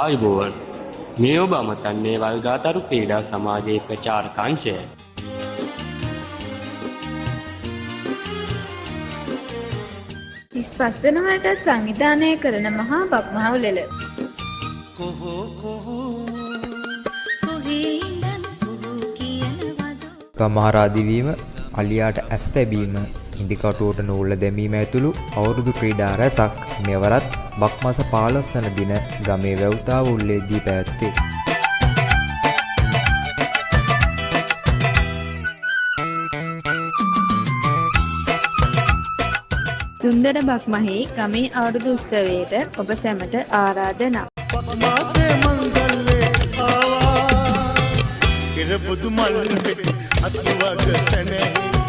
ආයුබෝවන්. මේ ඔබ අමතන්නේ වල්ගාතරු ක්‍රීඩා සමාජයේ ප්‍රචාරක අංශය. ඉස්පස්සන වලට සංවිධානය කරන මහා බක්මහා උළෙල. ගම්මහරා දිවීම, අලියාට ඇස් තැබීම, ඉදිකටුවට නූල්ල දැමීම ඇතුළු අවුරුදු ක්‍රීඩා රැසක් මෙවරත් බක් මස 15 වන දින ගමේ වැව්තාව උල්ලේදී පැවැත්වේ. සුන්දර බක්මහේ ගමේ අවුරුදු උත්සවයට ඔබ සැමට ආරාධනා. මාසේ මංගල්ලේ ආවා ඉර බුදු මල් පෙටි අතුවග තැනේ